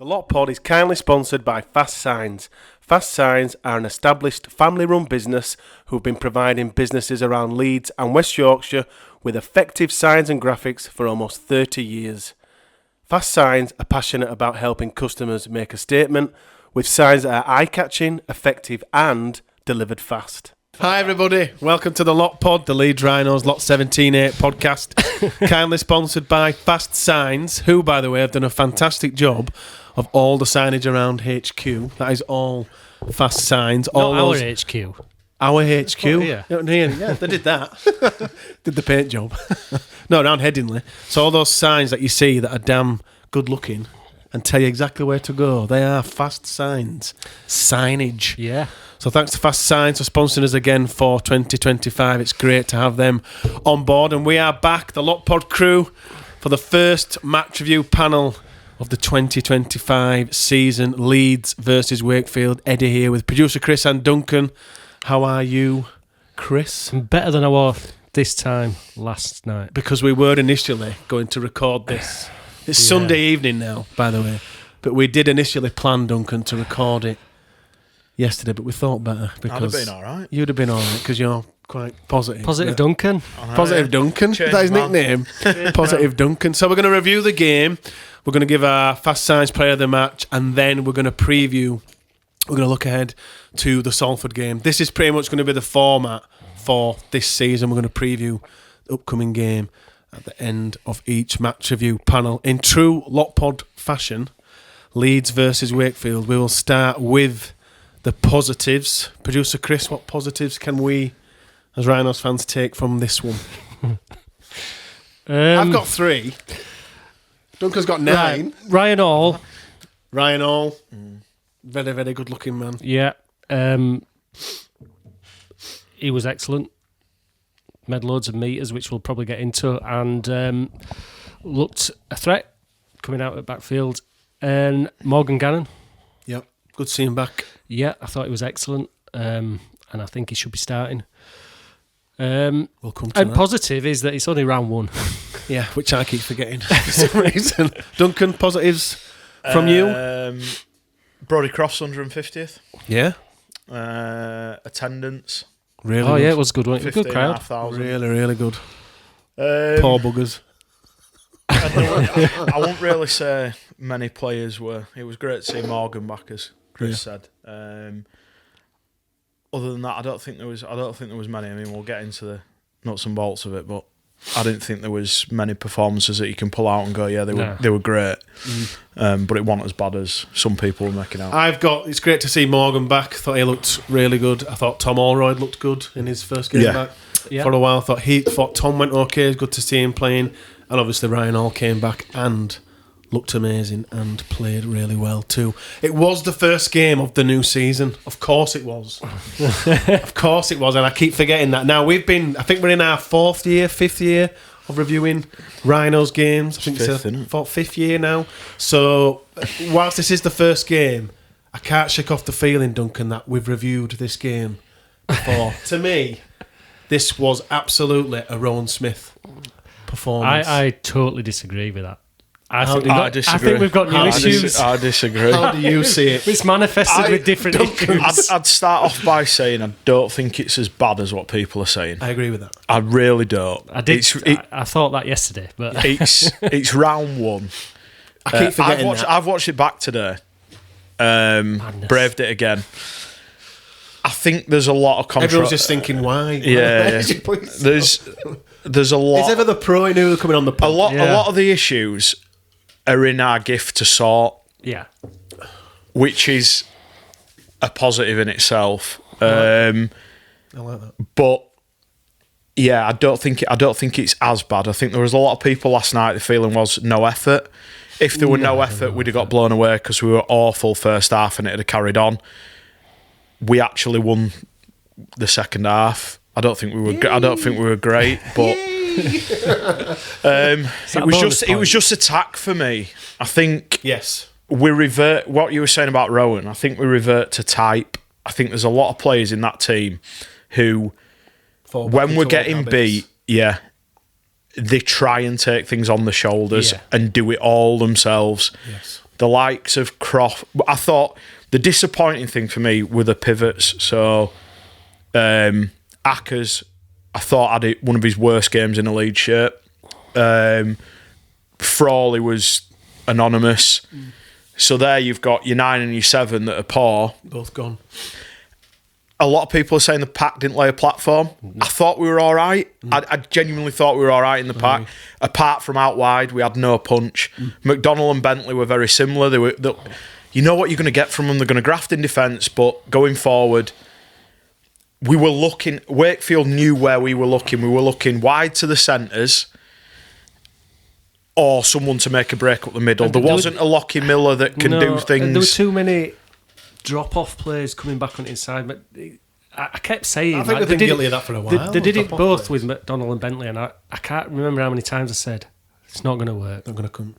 The Lot Pod is kindly sponsored by Fast Signs. Fast Signs are an established family-run business who have been providing businesses around Leeds and West Yorkshire with effective signs and graphics for almost 30 years. Fast Signs are passionate about helping customers make a statement with signs that are eye-catching, effective and delivered fast. Hi everybody, welcome to the Lot Pod, the Leeds Rhinos Lot 17-8 podcast, kindly sponsored by Fast Signs, who by the way have done a fantastic job of all the signage around HQ. That is all Fast Signs. All Not those, our HQ. Our HQ? Oh, yeah. Yeah, they did that. Did the paint job. No, around Headingley. So all those signs that you see that are damn good looking and tell you exactly where to go, they are Fast Signs. Signage. Yeah. So thanks to Fast Signs for sponsoring us again for 2025. It's great to have them on board. And we are back, the Lot Pod crew, for the first match review panel of the 2025 season. Leeds versus Wakefield. Eddie here with producer Chris and Duncan. How are you, Chris? I'm better than I was this time last night. Because we were initially going to record this. It's Sunday evening now, by the way. But we did initially plan, Duncan, to record it yesterday, but we thought better because I'd have been all right. You'd have been all right because you're quite positive. Positive Duncan. Positive Duncan. Change That is his man. nickname. Positive Duncan. So we're going to review the game. We're going to give our Fast Signs player of the match, and then we're going to preview. We're going to look ahead to the Salford game. This is pretty much going to be the format for this season. We're going to preview the upcoming game at the end of each match review panel. In true Lot Pod fashion, Leeds versus Wakefield, we will start with the positives. Producer Chris, what positives can we, as Rhinos fans, take from this one? I've got 3. Duncan's got 9. Ryan Hall. Ryan Hall, very, very good looking man. Yeah. He was excellent. Made loads of meters, which we'll probably get into, and looked a threat coming out at backfield. And Morgan Gannon. Yep, good seeing him back. Yeah, I thought he was excellent, and I think he should be starting. We'll come to and that. positive is that it's only round 1. Yeah, which I keep forgetting for some reason. Duncan, positives from you? Brody Cross 150th. Yeah, Attendance. really. Oh good. yeah, it was a good one. It was a good crowd. 15,500. Really, really good. Poor buggers. I won't really say many players were. It was great to see Morgan back, as Chris said. Other than that, I don't think there was many. I mean, we'll get into the nuts and bolts of it, but I didn't think there was many performances that you can pull out and go, yeah, they were great. But it wasn't as bad as some people were making out. It's great to see Morgan back. Thought he looked really good. I thought Tom Allroyd looked good in his first game back. Yeah. For a while, thought Tom went okay. It's good to see him playing. And obviously Ryan Hall came back and looked amazing and played really well too. It was the first game of the new season. Of course it was. Of course it was, and I keep forgetting that. Now I think we're in our 5th year of reviewing Rhinos games. I think Fifth, it's isn't it? 5th year now. So whilst this is the first game, I can't shake off the feeling, Duncan, that we've reviewed this game before. To me, this was absolutely a Rowan Smith performance. I totally disagree with that. I disagree. think we've got new issues. I disagree. How do you see it? It's manifested with different issues. I'd start off by saying I don't think it's as bad as what people are saying. I agree with that. I really don't. I thought that yesterday, but It's round 1. I keep forgetting I've watched it back today. Braved it again. I think there's a lot of controversy. Everyone's just thinking, why? Yeah. There's a lot. Is ever the pro who coming on the pod? A lot of the issues are in our gift to sort, yeah. which is a positive in itself. I like that. But yeah, I don't think it's as bad. I think there was a lot of people last night. The feeling was no effort. If there were no effort, we'd have got blown away because we were awful first half and it had carried on. We actually won the second half. I don't think we were great, but it was just attack for me. I think Yes. we revert what you were saying about Rowan. I think we revert to type. I think there's a lot of players in that team who, when we're getting beat, they try and take things on the shoulders and do it all themselves. Yes. the likes of Croft. I thought the disappointing thing for me were the pivots. So Ackers, I thought had one of his worst games in a Leeds shirt. Frawley was anonymous. So there you've got your 9 and your 7 that are poor. Both gone. A lot of people are saying the pack didn't lay a platform. I thought we were all right. I genuinely thought we were all right in the pack. Apart from out wide, we had no punch. McDonnell and Bentley were very similar. You know what you're going to get from them. They're going to graft in defence, but going forward, we were looking... Wakefield knew where we were looking. We were looking wide to the centres or someone to make a break up the middle. There wasn't a Lockie Miller that can do things. There were too many drop-off players coming back on the inside. But I kept saying... I think they've been guilty of that for a while. They did it both with McDonnell and Bentley, and I can't remember how many times I said, it's not going to work. Not going to come.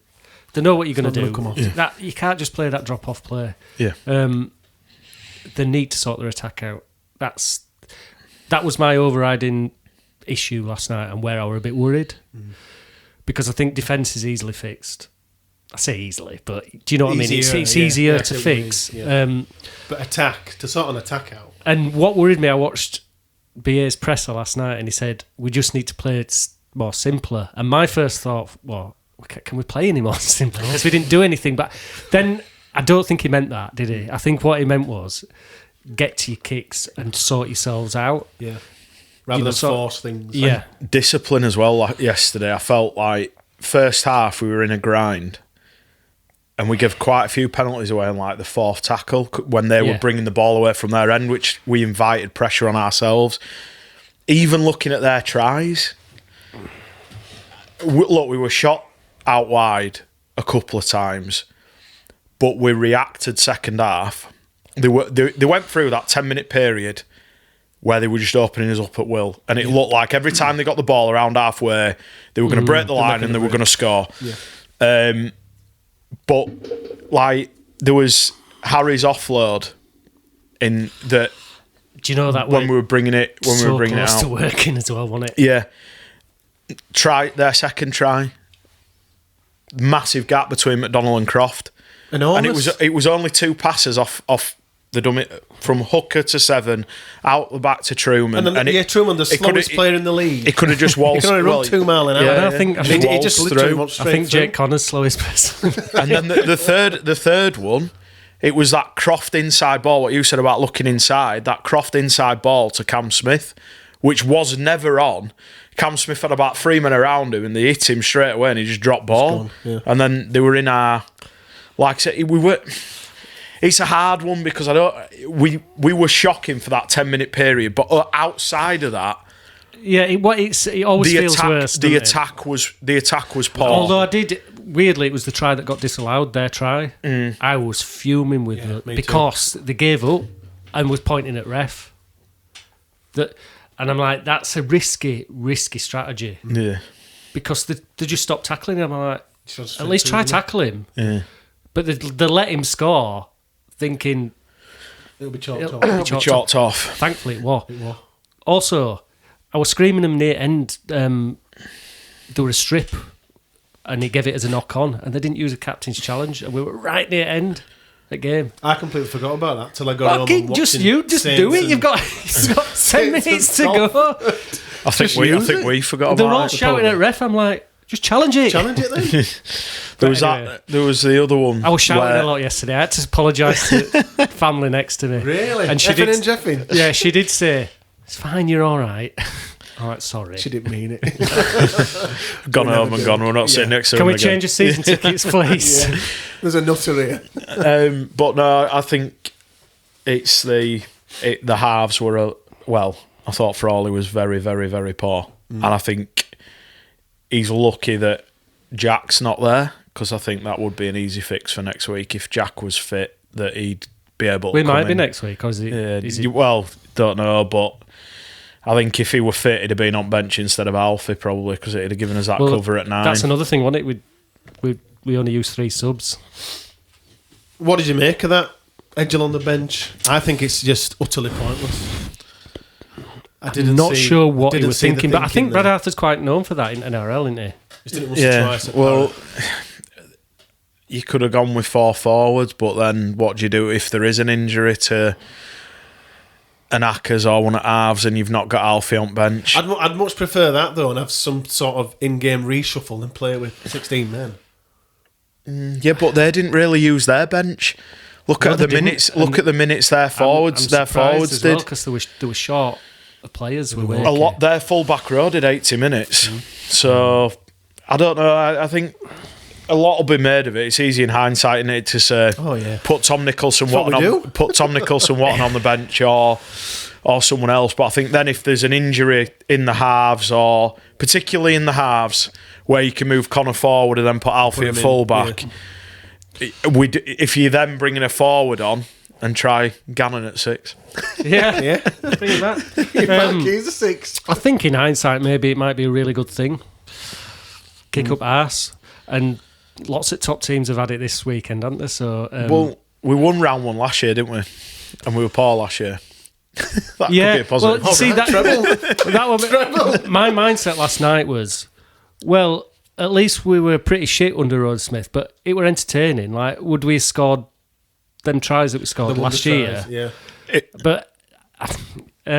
They know what you're going to do. Come off. That, you can't just play that drop-off play. Yeah. They need to sort their attack out. That was my overriding issue last night and where I were a bit worried. Because I think defence is easily fixed. I say easily, but do you know what I mean? It's easier to fix. Yeah. But to sort an attack out. And what worried me, I watched BA's presser last night and he said, we just need to play it more simpler. And my first thought, well, can we play any more simpler? Because we didn't do anything. But then I don't think he meant that, did he? I think what he meant was get to your kicks and sort yourselves out. Yeah. Rather than force things. Yeah. And discipline as well. Like yesterday, I felt like first half we were in a grind and we gave quite a few penalties away in like the fourth tackle when they were bringing the ball away from their end, which we invited pressure on ourselves. Even looking at their tries, look, we were shot out wide a couple of times, but we reacted second half. They went through that 10-minute period where they were just opening us up at will. And it looked like every time they got the ball around halfway, they were going to break the line and they were going to score. Yeah. But, like, there was Harry's offload in that... Do you know that when we were bringing it out? So close to working as well, wasn't it? Yeah. Their second try. Massive gap between McDonnell and Croft. Enormous. And it was only 2 passes off the dummy from Hooker to 7, out the back to Truman. Truman, the slowest player in the league. He could have just waltzed. He could have run 2 mile an hour. Yeah, I think he just literally waltzed straight I think through. Jake Connor's slowest person. And then the third one, it was that Croft inside ball. What you said about looking inside, that Croft inside ball to Cam Smith, which was never on. Cam Smith had about 3 men around him, and they hit him straight away, and he just dropped ball. And then they were in our, like I said, we were. It's a hard one because we were shocking for that 10-minute period, but outside of that, it always feels worse. The attack was poor. Although weirdly, it was the try that got disallowed. Their try, I was fuming with it because they gave up and was pointing at ref. And I'm like, that's a risky strategy. Yeah, because they just stopped tackling him. I'm like, at least try tackle him. Yeah, but they let him score, thinking it'll be chalked off. Thankfully, it was. Also, I was screaming him near end. There were a strip, and he gave it as a knock on, and they didn't use a captain's challenge, and we were right near end. Game. I completely forgot about that till I got home and just do it. You've got 10 minutes to go. I think we forgot about it. They're all shouting at ref. I'm like, just challenge it. Challenge it then. There was the other one. I was shouting a lot yesterday. I had to apologise to family next to me. Really? And Jeffing? Yeah, she did say, it's fine, you're all right. All right, sorry. She didn't mean it. Gone home and gone. We're not sitting next to Can him we again. change the season tickets, please? There's a nutter here. But no, I think it's the halves were I thought Frawley was very, very, very poor, and I think he's lucky that Jack's not there because I think that would be an easy fix for next week if Jack was fit. That he'd be able. We to might come be in. next week, or is he? Well, don't know, but I think if he were fit, he'd have been on bench instead of Alfie probably because it'd have given us that cover at 9. That's another thing, wasn't it? We only used 3 subs. What did you make of that? Edgel on the bench. I think it's just utterly pointless. I'm not sure what he was thinking, but I think Brad Arthur's quite known for that in NRL, isn't he? Just didn't twice. you could have gone with 4 forwards, but then what do you do if there is an injury to an Ackers or one at halves and you've not got Alfie on bench? I'd much prefer that though, and have some sort of in-game reshuffle and play with 16 men. Yeah, but they didn't really use their bench. Look at the minutes. Look at the minutes their forwards. Their forwards did because they were short of players. A lot. Their full back row did 80 minutes. So I don't know. I think a lot will be made of it. It's easy in hindsight, isn't it, to say, put Tom Nicholson-Watton on the bench or someone else. But I think then if there's an injury in the halves, or particularly in the halves, where you can move Connor forward and then put Alfie at full back, if you're then bringing a forward on and try Gannon at 6. Yeah. Bring that. He's a 6. I think in hindsight, maybe it might be a really good thing. Kick up arse. And lots of top teams have had it this weekend, haven't they? So, well, we won round 1 last year, didn't we? And we were poor last year. That could be a positive. Well, see, my mindset last night was, well, at least we were pretty shit under Rod Smith, but it were entertaining. Like, would we have scored them tries that we scored last year? Yeah. But there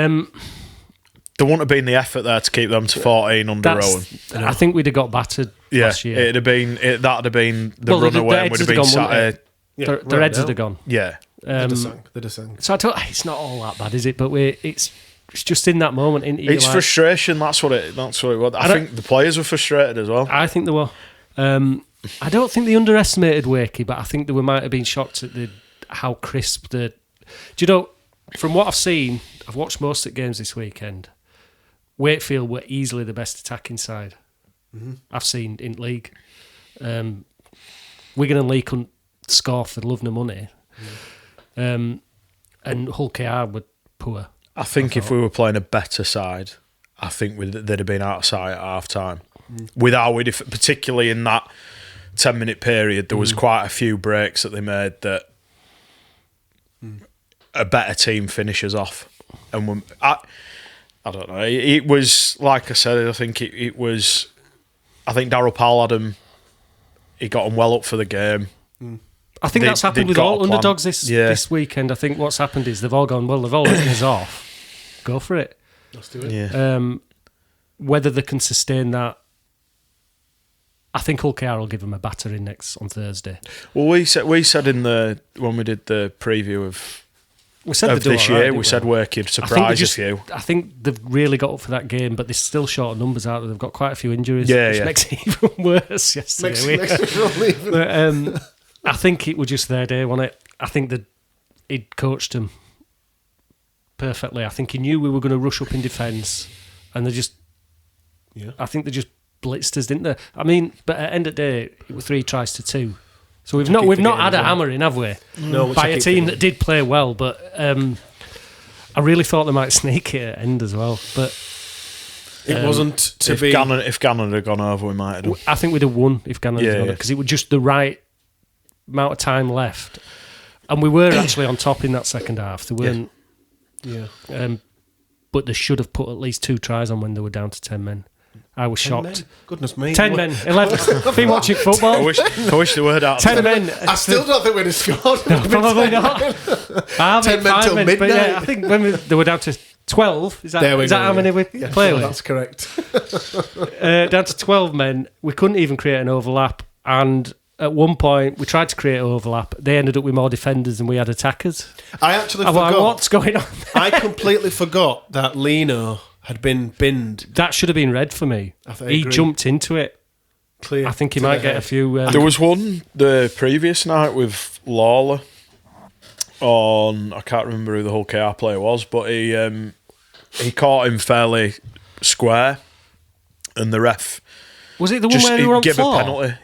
wouldn't have been the effort there to keep them to 14 under Owen. I think we'd have got battered last year. That'd have been the runaway, and we'd have been sat here. Their heads would have gone. Yeah. They'd have sunk. So it's not all that bad, is it? But it's just in that moment. It's frustration. That's what it was. I think the players were frustrated as well. I think they were. I don't think they underestimated Wakey, but I think they might have been shocked at how crisp the. Do you know? From what I've seen, I've watched most of the games this weekend. Wakefield were easily the best attacking side I've seen in league. Wigan and Lee couldn't score for the love nor money. And Hull KR were poor. I think if we were playing a better side, I think they'd have been out of sight at half time. Particularly in that 10-minute period, there was quite a few breaks that they made that a better team finishes off. And I don't know. It was, like I said, I think it was. I think Darryl Powell had him. He got him well up for the game. I think that's happened with all underdogs this weekend. I think what's happened is they've all gone, well, they've all written us off. Go for it. Let's do it. Yeah. Whether they can sustain that, I think Hull KR will give them a battering on Thursday. Well, we said when we did the preview of this year, we said Wakefield surprise a few. I think they've really got up for that game, but they're still short of numbers out there. They've got quite a few injuries, which makes it even worse yesterday. But, I think it was just their day, wasn't it? I think that he'd coached them perfectly. I think he knew we were going to rush up in defence, and I think they just blitzed us, didn't they? I mean, but at the end of the day, it was 3 tries to 2. So we've not had a hammering, have we? No, by a team that did play well, but I really thought they might sneak it at the end as well. But it wasn't to be. If Gannon had gone over, we might have done. I think we'd have won if Gannon had gone over, because it was just the right amount of time left, and we were actually on top in that second half. They weren't. Yeah. But they should have put at least 2 tries on when they were down to 10 men. I was shocked. Men? Goodness me. 10 men, 11. I've been watching football. I wish they were out. 10 men. I still don't think we'd have scored. No, probably not. 10 men till midnight. But yeah, I think when they were down to 12, is that how many we play with? That's correct. Down to 12 men, we couldn't even create an overlap, and at one point we tried to create an overlap. They ended up with more defenders than we had attackers. I actually forgot. What's going on there? I completely forgot that Lino had been binned. That should have been red for me. He jumped into it. Clear. I think he might get a few. There was one the previous night with Lawler on. I can't remember who the Hull KR player was, but he caught him fairly square, and the ref was it the one where he were on give floor? A penalty.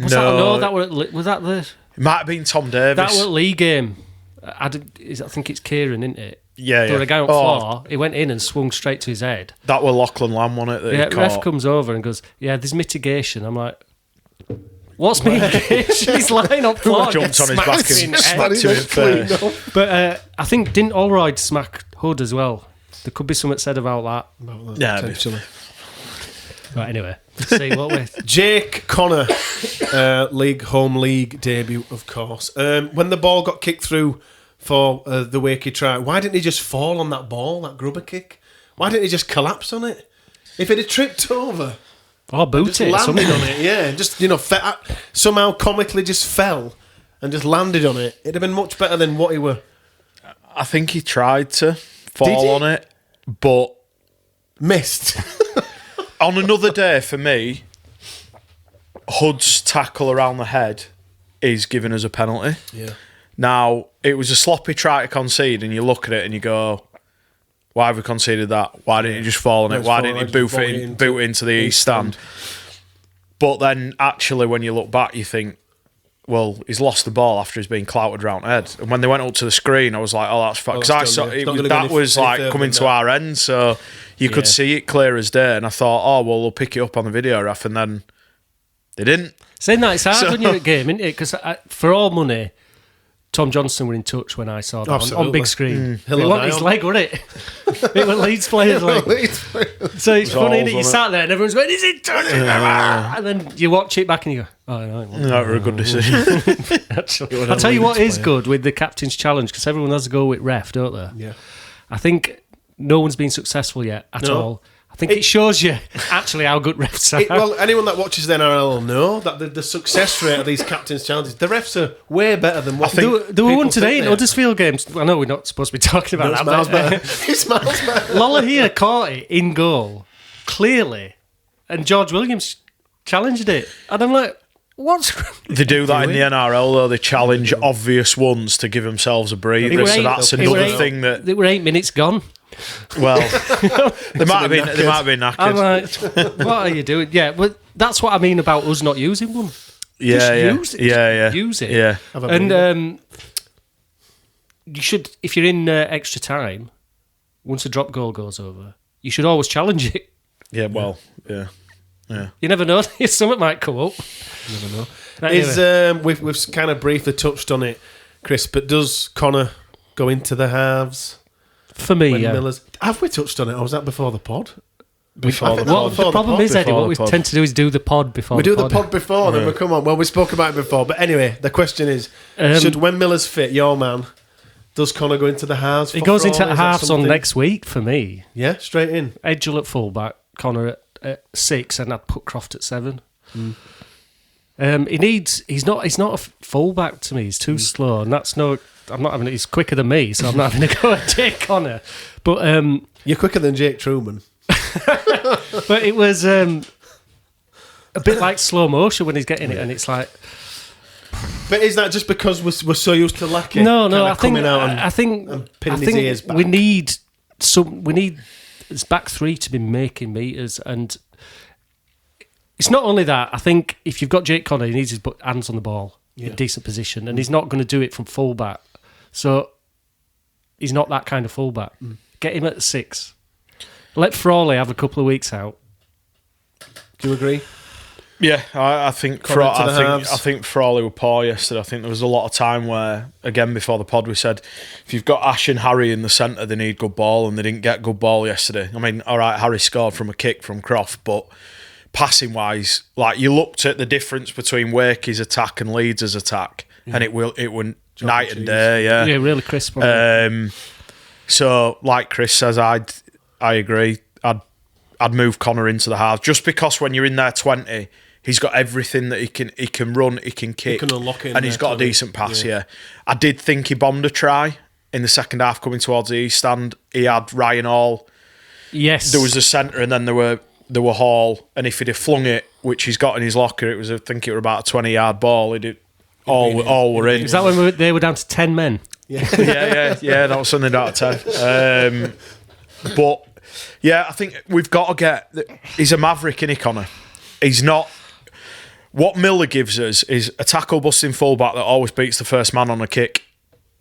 Was that the? It might have been Tom Davis. That was a league game. I think it's Kieran, isn't it? Yeah, There was a guy on the floor. He went in and swung straight to his head. That was Lachlan Lamb, wasn't it? The ref comes over and goes, "Yeah, there's mitigation." I'm like, "What's mitigation?" He's lying on the floor. Jumped on his back and smacked him in face. But I think didn't Allroyd smack Hood as well? There could be something said about that. Yeah, potentially. Right, anyway, let's see what we're... Jake Connor, home league debut, of course. When the ball got kicked through for the Wakey try, why didn't he just fall on that ball, that grubber kick? Why didn't he just collapse on it? If it had tripped over... Or boot it, landed something. on it, yeah. Just, somehow comically just fell and just landed on it. It'd have been much better than what he were. I think he tried to fall on it, but... Missed. On another day, for me, Hood's tackle around the head is giving us a penalty. Yeah. Now, it was a sloppy try to concede, and you look at it and you go, why have we conceded that? Why didn't he just fall on it? Why didn't he boot it into the east stand? But then, actually, when you look back, you think, well, he's lost the ball after he's been clouted round head. And when they went up to the screen, I was like, oh, that's fine. Because I saw that was like coming to our end, so you could see it clear as day. And I thought, oh, well, we'll pick it up on the video ref. And then they didn't. Saying that, it's hard when you're at a game, isn't it? Because for all money, Tom Johnson were in touch when I saw that on big screen. It wasn't his leg, was it? It was Leeds players' leg. So it's funny that you sat there and everyone's going, is it turning? And then you watch it back and you go, oh, no. That was a good decision. Actually, I'll tell you what is good with the captain's challenge, because everyone has to go with ref, don't they? Yeah. I think no one's been successful yet at all. I think it shows you actually how good refs are. Well, anyone that watches the NRL will know that the success rate of these captain's challenges, the refs are way better than what there were one today in Huddersfield games. I know we're not supposed to be talking about that. Smiles better. He smiles better. Lola here caught it in goal, clearly, and George Williams challenged it. And I'm like, what's wrong? They do that in the NRL, though. They challenge obvious ones to give themselves a breather. So that's another thing that... They were 8 minutes gone. Well, they might have been knackered. I'm like, what are you doing? Yeah, but that's what I mean about us not using one. Use it. Use it. Yeah. And you should, if you're in extra time, once a drop goal goes over, you should always challenge it. Yeah, well, yeah. You never know. Something might come up. You never know. Anyway. We've kind of briefly touched on it, Chris, but does Connor go into the halves? For me, yeah. Have we touched on it, or was that before the pod? Before the pod. The problem is, Eddie, what we tend to do is do the pod before we do the pod before, then we come on. Well, we spoke about it before. But anyway, the question is, when Miller's fit, your man, does Connor go into the halves? He goes into halves on next week for me. Yeah, straight in. Edgel at fullback, Connor at 6, and I'd put Croft at 7. He's not a fullback to me. He's too slow, and that's no... I'm not having. He's quicker than me, so I'm not having to go at Jake Connor. But you're quicker than Jake Truman. But it was a bit like slow motion when he's getting it, and it's like. But is that just because we're so used to Lackey? No. I think pinning his ears back. We need his back three to be making meters, and it's not only that. I think if you've got Jake Connor, he needs his hands on the ball. In a decent position, and he's not going to do it from fullback. So he's not that kind of fullback. Get him at 6. Let Frawley have a couple of weeks out. Do you agree? Yeah, I think Frawley were poor yesterday. I think there was a lot of time where, again, before the pod, we said if you've got Ash and Harry in the centre, they need good ball, and they didn't get good ball yesterday. I mean, all right, Harry scored from a kick from Croft, but passing wise, like you looked at the difference between Wakey's attack and Leeds' attack, and it went night and day. Yeah, really crisp. So, like Chris says, I agree. I'd move Connor into the halves just because when you're in there 20, he's got everything that he can run, he can kick, he can unlock it, and he's got a decent pass. Yeah, I did think he bombed a try in the second half coming towards the east stand. He had Ryan Hall. Yes, there was a centre, and then there were Hall, and if he'd have flung it, which he's got in his locker, I think it was about a 20-yard ball. All were in. Is that when they were down to 10 men? Yeah, that was something out of 10. But yeah, I think we've got to get. He's a maverick, isn't he, Connor? He's not. What Miller gives us is a tackle busting fullback that always beats the first man on a kick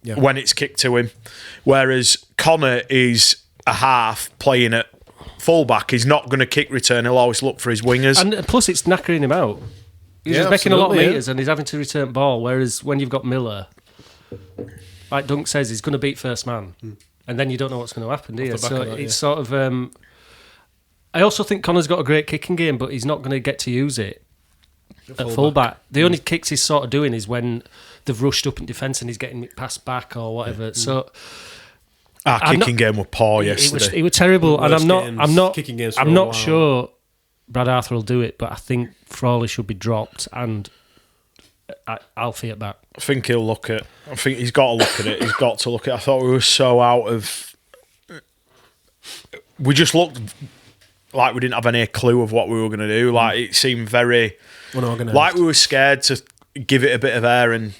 when it's kicked to him, whereas Connor is a half playing at fullback. He's not going to kick return. He'll always look for his wingers. And plus, it's knackering him out. He's just making a lot of meters and he's having to return ball. Whereas when you've got Miller, like Dunk says, he's going to beat first man. And then you don't know what's going to happen, do you? So it's sort of... I also think Connor's got a great kicking game, but he's not going to get to use it at fullback. The only kicks he's sort of doing is when they've rushed up in defence and he's getting it passed back or whatever. So our kicking game was poor yesterday. It was terrible, and I'm not sure Brad Arthur will do it, but I think Frawley should be dropped and Alfie at back. I think he'll look at. I think he's got to look at it. He's got to look at it. I thought we were so out of. We just looked like we didn't have any clue of what we were going to do. Like it seemed very unorganised. Like we were scared to give it a bit of air and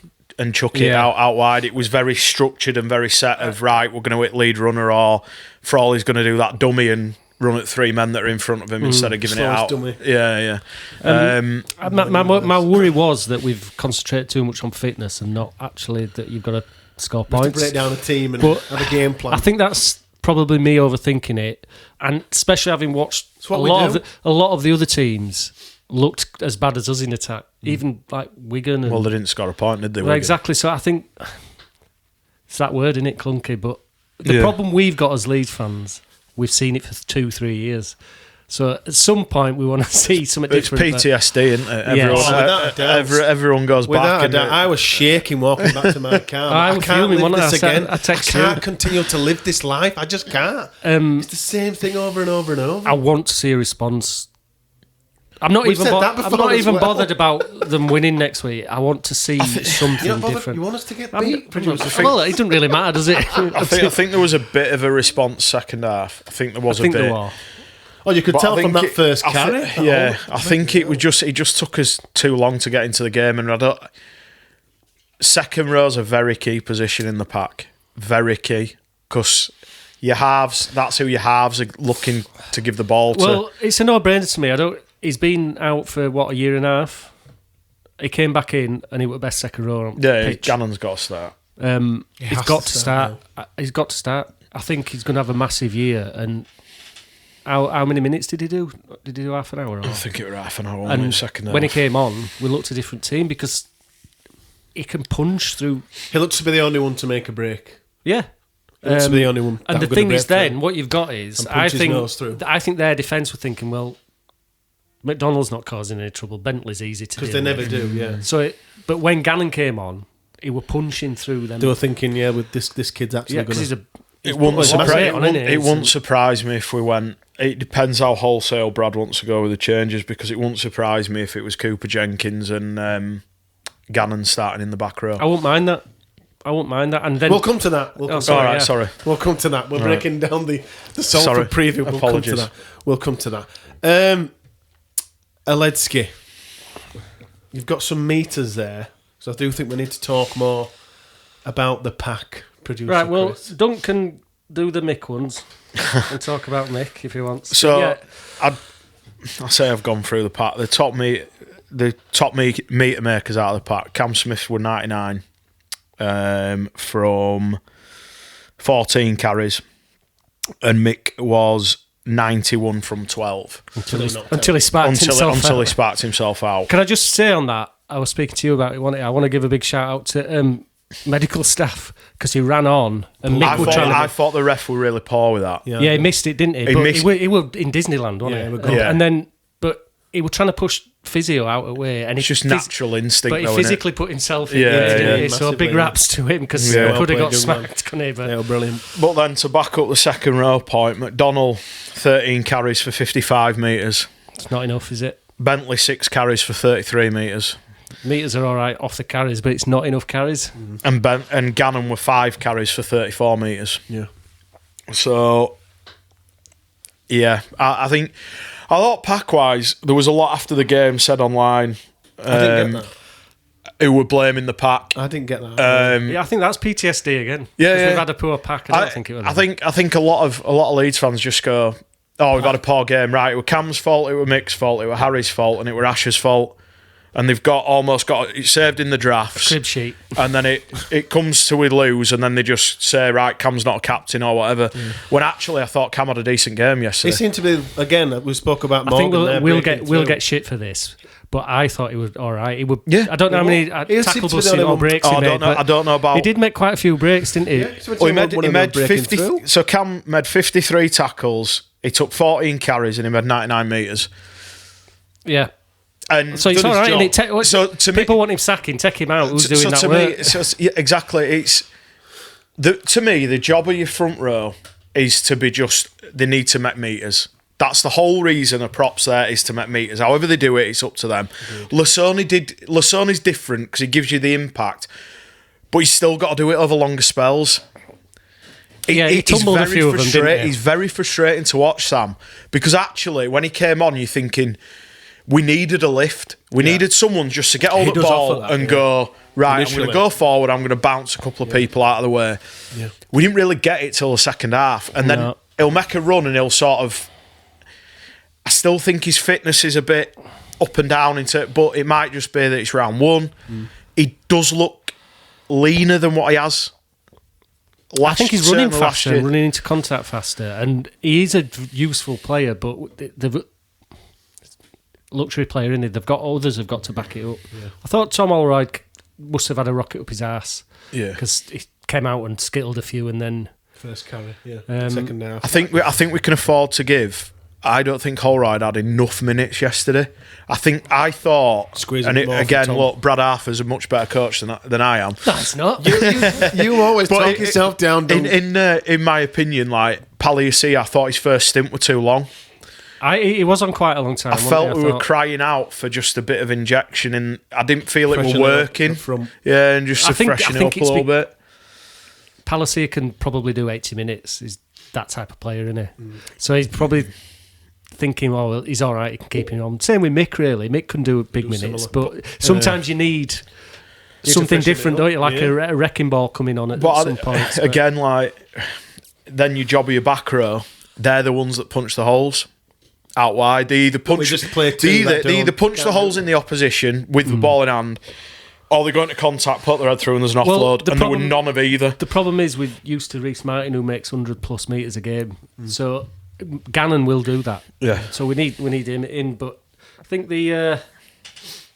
chuck it out wide. It was very structured and very set of right. We're going to hit lead runner, or Frawley's going to do that dummy and run at 3 men that are in front of him instead of giving it out. Dummy. Yeah. My worry was that we've concentrated too much on fitness and not actually that you've got to score points. To break down a team and have a game plan. I think that's probably me overthinking it, and especially having watched a lot of the other teams looked as bad as us in attack, even like Wigan. Well, they didn't score a point, did they? Well, exactly. So I think it's that word, isn't it, clunky? But the problem we've got as Leeds fans, we've seen it for 2-3 years. So at some point we want to see something different. It's PTSD, isn't it? Everyone goes back. I was shaking walking back to my car. I can't live this again. I can't continue to live this life. I just can't. It's the same thing over and over and over. I want to see a response. I'm not even bothered about them winning next week. I want to see something different. You want us to get beat? Well, it doesn't really matter, does it? I think there was a bit of a response second half. I think there was a bit. There was. Oh, you could tell from that first carry. I think it just took us too long to get into the game, and second row's a very key position in the pack, very key, because your halves. That's who your halves are looking to give the ball to. Well, it's a no-brainer to me. He's been out for a year and a half. He came back in and he was best second row on pitch. Gannon's got to start. He's got to start. He's got to start. I think he's going to have a massive year. And how many minutes did he do? Did he do half an hour? Or? I think it was half an hour. And second half. When he came on, we looked a different team because he can punch through. He looks to be the only one to make a break. Yeah. He looks to be the only one. And the thing is, then what you've got is, I think their defence were thinking, well, McDonald's not causing any trouble. Bentley's easy to do. Because they never do, yeah. So, but when Gannon came on, he were punching through them. They were thinking, with this kid's actually going to... It wouldn't surprise me if we went... It depends how wholesale Brad wants to go with the changes, because it wouldn't surprise me if it was Cooper Jenkins and Gannon starting in the back row. I won't mind that. And then we'll come to that. Sorry. We'll come to that. We're breaking down the Salford preview. We'll come to that. Aledzki, you've got some meters there, so I do think we need to talk more about the pack producer. Right, well, Chris. Duncan do the Mick ones and talk about Mick if he wants. So, I say I've gone through the pack. The top meter makers out of the pack. Cam Smith were 99 from 14 carries, and Mick was 91 from 12 until he sparked himself out. Can I just say on that, I was speaking to you about it. I want to give a big shout out to medical staff, because he ran on and Mick I thought the ref were really poor with that. Yeah, he missed it, didn't he? He was in Disneyland, wasn't he? And then, but he was trying to push physio out of the way, and it's just natural instinct. But he physically put himself in there, didn't he? So big raps to him, because he could have got smacked, couldn't he? But brilliant. But then to back up the second row point, McDonald 13 carries for 55 metres. It's not enough, is it? Bentley 6 carries for 33 metres. Metres are all right off the carries, but it's not enough carries. And Gannon were 5 carries for 34 metres. Yeah. So, I think... I thought pack-wise, there was a lot after the game said online. I didn't get that. Who were blaming the pack. I didn't get that. I think that's PTSD again. Yeah. We've had a poor pack. I don't think it was. I think a lot of Leeds fans just go, "Oh, we've had a poor game." Right, it was Cam's fault, it was Mick's fault, it was Harry's fault, and it was Ash's fault. And they've almost got it saved in the drafts. Crib sheet. And then it comes to we lose, and then they just say, right, Cam's not a captain or whatever. When actually I thought Cam had a decent game yesterday. He seemed to be, again, we spoke about Morgan. I think we'll get shit for this, but I thought he was all right. He would. Yeah. I don't know how many He tackle seems to be the busting only or one- breaks he made. I don't know about. He did make quite a few breaks, didn't he? Yeah, so Well, he one of them made breaking 50. through. So Cam made 53 tackles. He took 14 carries and he made 99 metres. Yeah. And So it's done all his right. job. And So to people me, want him sacking, take him out. Who's doing that to work? me, yeah, exactly. It's to me the job of your front row is to be just. They need to make metres. That's the whole reason a props there is to make metres. However they do it, it's up to them. Lasoni's different because he gives you the impact, but he's still got to do it over longer spells. He tumbled a few of them, didn't he? He's very frustrating to watch, Sam, because actually when he came on, you're thinking we needed a lift. We needed someone just to get hold of the does ball offer that, and yeah. go, right, I'm Initially. going to go forward, I'm going to bounce a couple of people out of the way. Yeah. We didn't really get it till the second half. And then No. he'll make a run and he'll sort of... I still think his fitness is a bit up and down, but it might just be that it's round one. He does look leaner than what he has. I think he's running certainly last faster year. and running into contact faster, and he is a useful player. But the luxury player, isn't he? Others have got to back it up. Yeah. I thought Tom Holroyd must have had a rocket up his arse, because he came out and skittled a few, and then First carry, second half. I think we can afford to give. I don't think Holroyd had enough minutes yesterday. I thought, Squeeze and him more for again, Tom. look, Brad Arthur's a much better coach than I am. no, it's not. You always But talk yourself down. In my opinion, like Paliasi, I thought his first stint were too long. He was on quite a long time. I felt we were crying out for just a bit of injection, and I didn't feel it Freshen were it up working. from- Yeah, and just I to think- freshen I it think up a it's little bit. Palacia can probably do 80 minutes. He's that type of player, isn't he? So he's probably thinking, oh, well, he's all right, he can keep him on. Same with Mick, really. Mick can do big minutes, similar. but sometimes you need something freshen it different, up, don't you? Like yeah. a wrecking ball coming on at some point. Again, like, then your job of your back row, they're the ones that punch the holes out wide. They either punch, just play two that they either don't- punch the holes in the opposition with the ball in hand, or they go into contact, put their head through, and there's an Well, offload. the And there were problem- none of either. The problem is we're used to Reece Martin, who makes 100+ metres a game. So Gannon will do that. Yeah. So we need him in. But I think the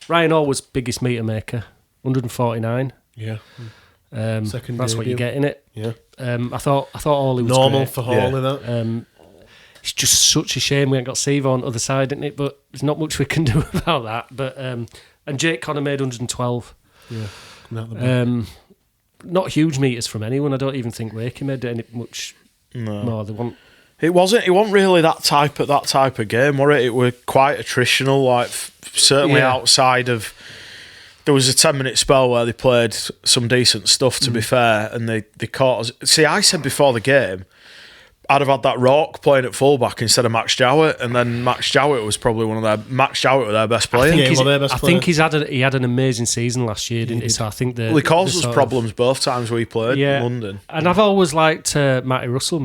Ryan Orr was biggest meter maker, 149. Yeah. Second That's what debut. you get in it. Yeah. I thought Hawley was Normal great. for Hawley, that. It's just such a shame we ain't got Sevo on the other side, isn't it? But there's not much we can do about that. But and Jake Connor made 112. Yeah. Not huge meters from anyone. I don't even think Wakey made any much more. They want. It wasn't really that type of game, were it? It were quite attritional, like certainly Yeah. outside of. There was a 10-minute spell where they played some decent stuff, to be fair, and they caught us. See, I said before the game, I'd have had that Rourke playing at fullback instead of Max Jowett, and then Max Jowett was probably Max Jowett was their best player. I think he had an amazing season last year, didn't he? So I think Well, he caused us problems both times we played in London. And I've always liked Matty Russell.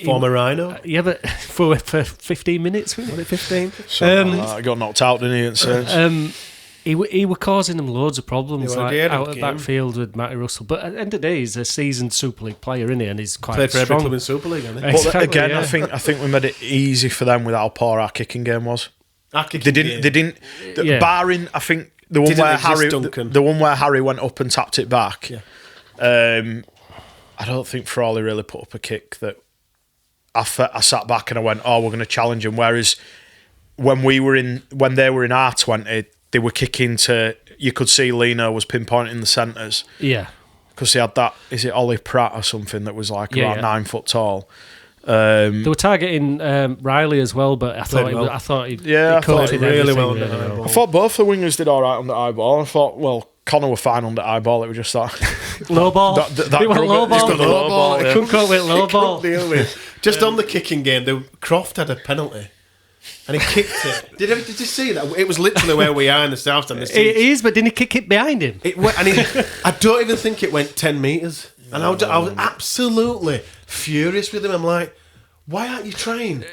Former Rhino. Yeah, but for 15 minutes, wasn't it? 15. I got knocked out, didn't he? At Saints? He were causing them loads of problems He were like good out at of game. backfield with Matty Russell. But at the end of the day, he's a seasoned Super League player, isn't he? And he's quite Played for every strong. club in Super League, hasn't he? But Exactly, again, yeah. I think we made it easy for them with how poor our kicking game was. They didn't. Yeah. Barring, I think the one Didn't where exist, Harry, Duncan. the one where Harry went up and tapped it back. Yeah. I don't think Frawley really put up a kick that I sat back and I went, oh, we're going to challenge him. Whereas when they were in R20, they were kicking to. You could see Lino was pinpointing the centres. Yeah. Because he had that. Is it Ollie Pratt or something that was like about 9 foot tall? They were targeting Riley as well, but I thought well. I thought he I thought caught he it really everything, well under really eyeball. I thought both the wingers did all right under eyeball. I thought, well, Connor were fine under eyeball. It was just that. Low ball. That He went grubber- low he's ball. got the low ball, He yeah. couldn't cope with low ball. Deal with. Just on the kicking game, Croft had a penalty. And he kicked it. Did you see that? It was literally where we are in the south stand. It is, but didn't he kick it behind him? I don't even think it went 10 metres. And I was absolutely furious with him. I'm like, why aren't you trying?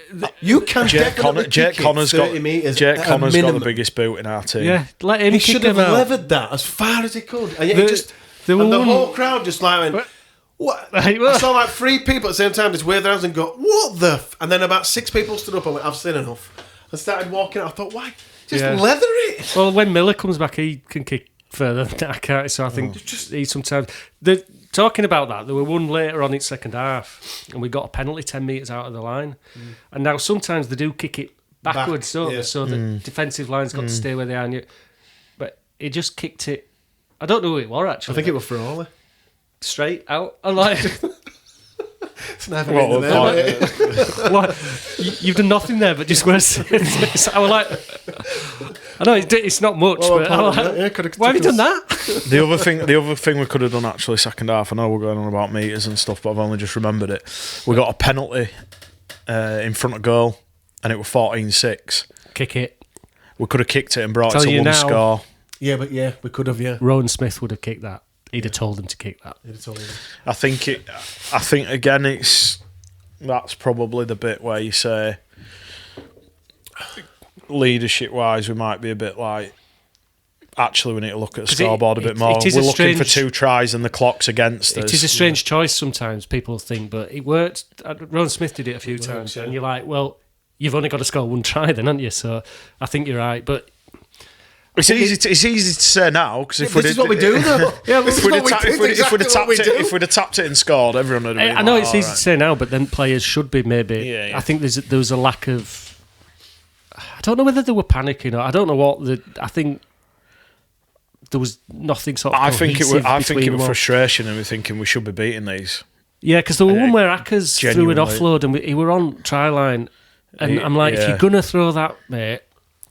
You can definitely Jake kick Connor's it 30 got metres. Jake at a Connor's got the minimum. biggest boot in our team. Yeah, let him He kick should have him out. levered that as far as he could. And yet The- he just... the and the one- whole crowd just like went... What? Right, I saw like 3 people at the same time just wave their hands and go, what the... And then about 6 people stood up and went, I've seen enough. And started walking out. I thought, why? Just leather it. Well, when Miller comes back, he can kick further than I can't. So I think he sometimes. Talking about that, there were one later on in second half, and we got a penalty 10 metres out of the line. And now sometimes they do kick it backwards, don't they? So the defensive line's got to stay where they are. But he just kicked it. I don't know who it was, actually. I think it was Frawley. Straight out. I'm like... It's never been there. What? You've done nothing there, but just worse. I was like, I know it's not much, but I was like, why have you done that? The other thing we could have done actually second half. I know we're going on about meters and stuff, but I've only just remembered it. We got a penalty in front of goal, and it was 14-6. Kick it. We could have kicked it and brought it to one score. Yeah, but we could have. Yeah, Rowan Smith would have kicked that. He'd have told him to kick that. I think again, that's probably the bit where you say, leadership-wise, we might be a bit like, actually, we need to look at the scoreboard a bit more. We're looking for 2 tries and the clock's against us. It is a strange choice sometimes, people think, but it worked. Ron Smith did it a few times, and you're like, well, you've only got to score 1 try then, haven't you? So I think you're right, but... It's easy to say now because if this is what we do, though. If we'd have tapped it and scored, everyone would have been. I know it's easy to say now, but then players should be maybe. Yeah. I think there was a lack of. I don't know whether they were panicking or I don't know what. I think there was nothing sort of. I think it was frustration, and we're thinking we should be beating these. Yeah, because there were one where Ackers threw an offload, and he were on try line, and I'm like, if you're gonna throw that, mate.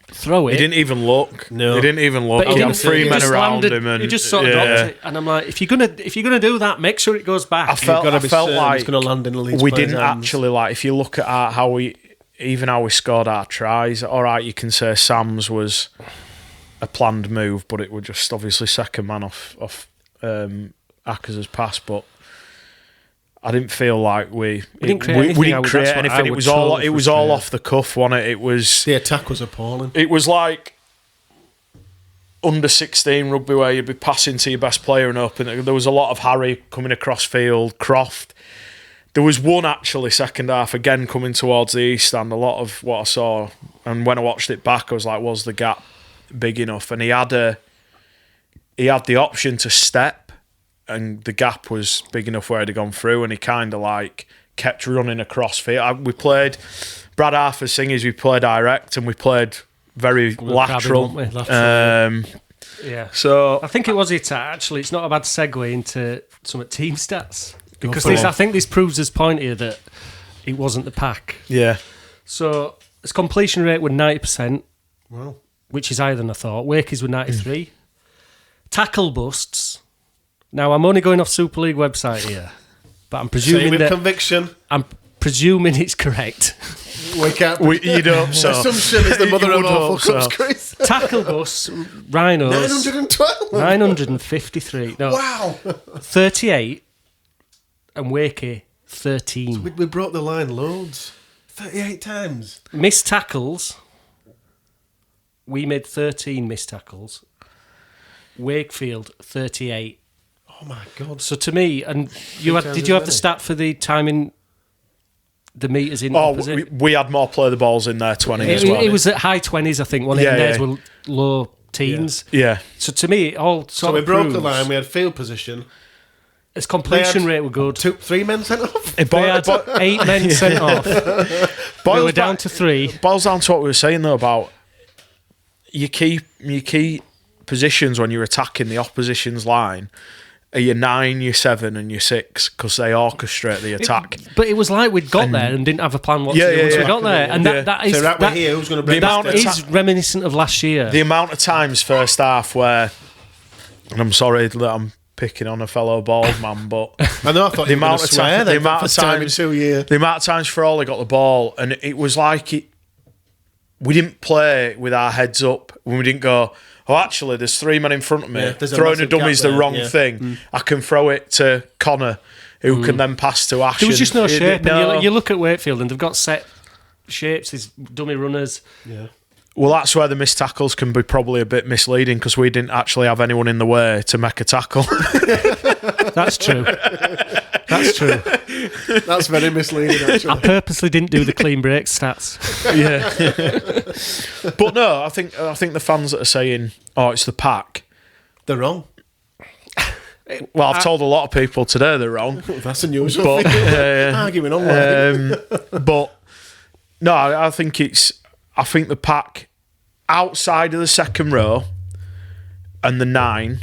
Throw it. He didn't even look. No, he didn't even look. He had 3 men around him, and he just sort of dropped it. And I'm like, if you're gonna do that, make sure it goes back. I felt like it's going to land in the Leeds we didn't hands. actually like. If you look at how we scored our tries, all right, you can say Sam's was a planned move, but it was just obviously second man off Ackers' pass, but. I didn't feel like we didn't create anything. It was all off the cuff, wasn't it? It was the attack was appalling. It was like under 16 rugby where you'd be passing to your best player and open. There was a lot of Harry coming across field, Croft. There was one actually second half again coming towards the east stand. A lot of what I saw, and when I watched it back, I was like, was the gap big enough? And he had the option to step. And the gap was big enough where he'd have gone through, and he kind of like kept running across field. We played Brad Arthur's thing is we played direct and we played very lateral. Yeah. So I think it was it. Actually, it's not a bad segue into some team stats because I think this proves his point here that it wasn't the pack. Yeah. So his completion rate was 90%. Wow. Which is higher than I thought. Wakey's were 93. Tackle busts. Now, I'm only going off Super League website here, but I'm presuming with conviction. I'm presuming it's correct. We can't. You'd hope so. Assumption is the mother of all fuck-ups, Chris. Tackle bus, Rhinos. 912? 953. No, wow. 38 and Wakey, 13. So we broke the line loads. 38 times. Missed tackles. We made 13 missed tackles. Wakefield, 38. Oh my God! So to me, and did you have the stat for the timing, the meters in? Oh, we had more play the balls in there 20 as well. It was at high 20s, I think. One of theirs were low teens. Yeah. So to me, it all so we broke the line. We had field position. Its completion rate were good. 3 men sent off. They had 8 men sent off. They were down to 3. Boils down to what we were saying though about your key positions when you're attacking the opposition's line. Are your 9, your 7 and your 6 because they orchestrate the attack. But it was like we'd got there and didn't have a plan what to do once we got there. And that is, so we're here, who's going to bring that is reminiscent of last year. The amount of times first half where, and I'm sorry that I'm picking on a fellow bald man, but I know I thought the amount of times, the amount of times Frawley got the ball, and it was like we didn't play with our heads up when we didn't go. Oh, actually, there's 3 men in front of me. Throwing a dummy's the wrong thing. I can throw it to Connor, who can then pass to Ash. There was just no shape. And you look at Wakefield, and they've got set shapes, these dummy runners. Yeah. Well, that's where the missed tackles can be probably a bit misleading because we didn't actually have anyone in the way to make a tackle. That's true. That's true. That's very misleading, I actually. purposely didn't do the clean break stats. Yeah. But no, I think the fans that are saying, "Oh, it's the pack." They're wrong. Well, I've told a lot of people today they're wrong. That's unusual. But Arguing online. but no, I think the pack outside of the second row and the 9.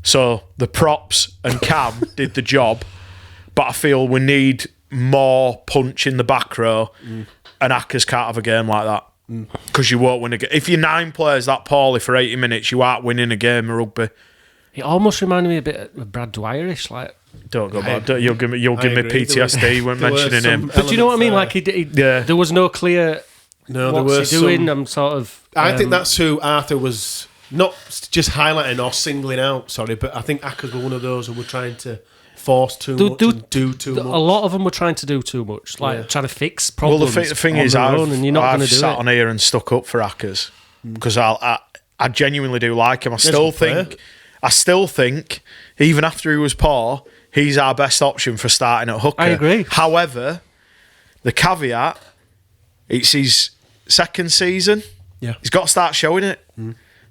So the props and Cam did the job, but I feel we need more punch in the back row, and Ackers can't have a game like that because you won't win a game. If you're 9 players that poorly for 80 minutes, you aren't winning a game of rugby. It almost reminded me a bit of Brad Dwyerish, like. Don't go back. You'll give me agree. PTSD when mentioning him. But do you know what I mean? Like there was no clear. No, what's there were he doing? some. I'm sort of. I think that's who Arthur was not just highlighting or singling out. Sorry, but I think Ackers were one of those who were trying to force too much and do too much. A lot of them were trying to do too much, like trying to fix problems. Well, the thing on is, their own, and you're not going to do sat it. on here and stuck up for Ackers because I genuinely do like him. I still think, even after he was poor, he's our best option for starting at hooker. I agree. However, the caveat, it's his second season. Yeah. He's got to start showing it.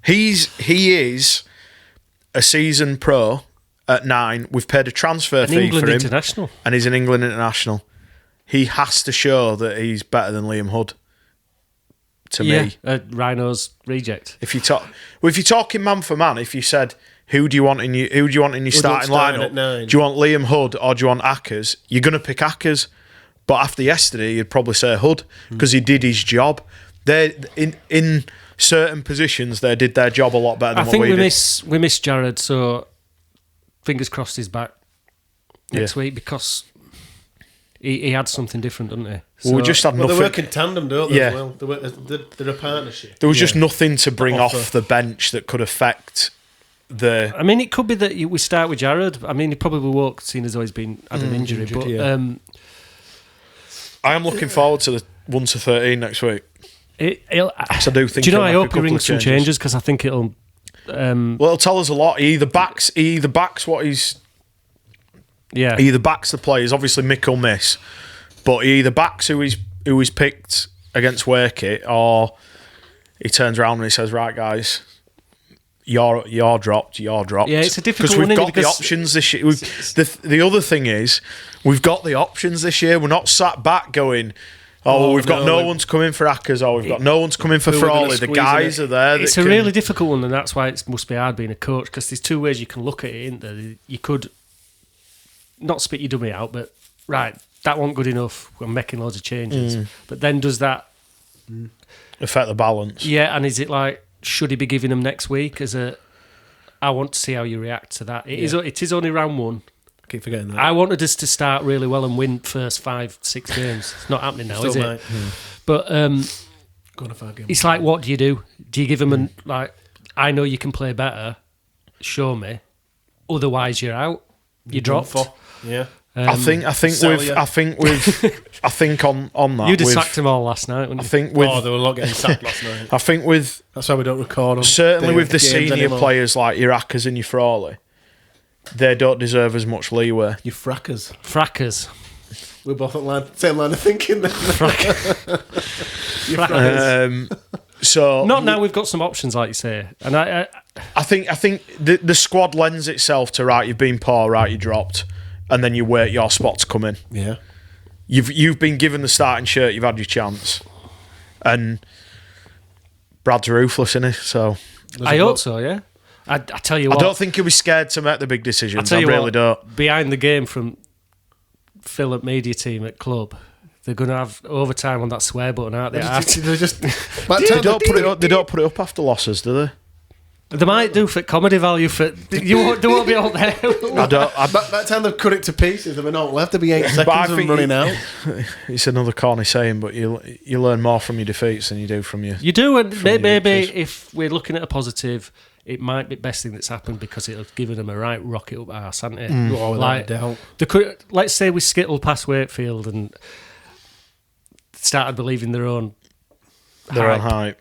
He is a season pro at 9. We've paid a transfer fee England for him. international. And he's an England international. He has to show that he's better than Liam Hood. To me. Rhinos reject. If you're talking man for man, if you said who do you want in your starting lineup, at 9? do you want Liam Hood or do you want Ackers? You're going to pick Ackers, but after yesterday, you'd probably say Hood because he did his job. They in certain positions they did their job a lot better than I think what we did. we miss Jared, so fingers crossed he's back next week because he had something different, didn't he? Well, we just had nothing. They work in tandem, don't they? Yeah. As well, they're a partnership. There was just nothing to bring off the bench that could affect the. I mean, it could be that we start with Jared. I mean, he probably won't, seeing as though he's had an injury. But I am looking forward to the 1 to 13 next week. I do think. Do you know? I it'll make a hope he couple brings of some changes because I think it'll. Well, it'll tell us a lot. He either backs what he's. Yeah. He either backs the players. Obviously, Mick will miss, but he either backs who he's picked against Wakey, or he turns around and he says, "Right, guys, you're dropped. You're dropped." Yeah, it's a difficult because we've one, got the options this year. The other thing is, we've got the options this year. We're not sat back going, we've got no one's coming for Ackers, or we've got no one's coming for Frawley. The guys are there. It's a really difficult one, and that's why it must be hard being a coach, because there's two ways you can look at it, isn't there? You could not spit your dummy out, but right, that wasn't good enough. We're making loads of changes. But then does that affect the balance? Yeah, and is it like, should he be giving them next week as a... I want to see how you react to that. It is only round 1. I keep forgetting that. I wanted us to start really well and win first 5-6 games. It's not happening now, is it? But it's like, what do you do? Do you give them I know you can play better, show me, otherwise you're out, you're dropped. Yeah. I think on that. You'd have sacked them all last night, wouldn't you? I think they were a lot getting sacked last night. I think that's why we don't record them. Certainly with the senior players like your Ackers and your Frawley, they don't deserve as much leeway. Your frackers. We're both on same line of thinking there. Frackers. So not now. We've got some options, like you say, and I think the squad lends itself to, right, you've been poor, right, you dropped, and then you wait your spot to come in. Yeah, you've been given the starting shirt, you've had your chance, and Brad's ruthless, isn't he? So I hope so. Yeah, I tell you what, I don't think he'll be scared to make the big decisions. I really don't. Behind the game from Phil at media team at club, they're going to have overtime on that swear button, aren't they? They don't put it up after losses, do they? They might do for comedy value. They won't be out there. By that time they've cut it to pieces. They've been out left to be 8 seconds and running out. It's another corny saying, but you learn more from your defeats than you do from your. You do, and maybe if we're looking at a positive, it might be the best thing that's happened because it'll given them a right rocket up arse, hasn't it? Without a doubt. Let's say we skittled past Wakefield and started believing their own hype.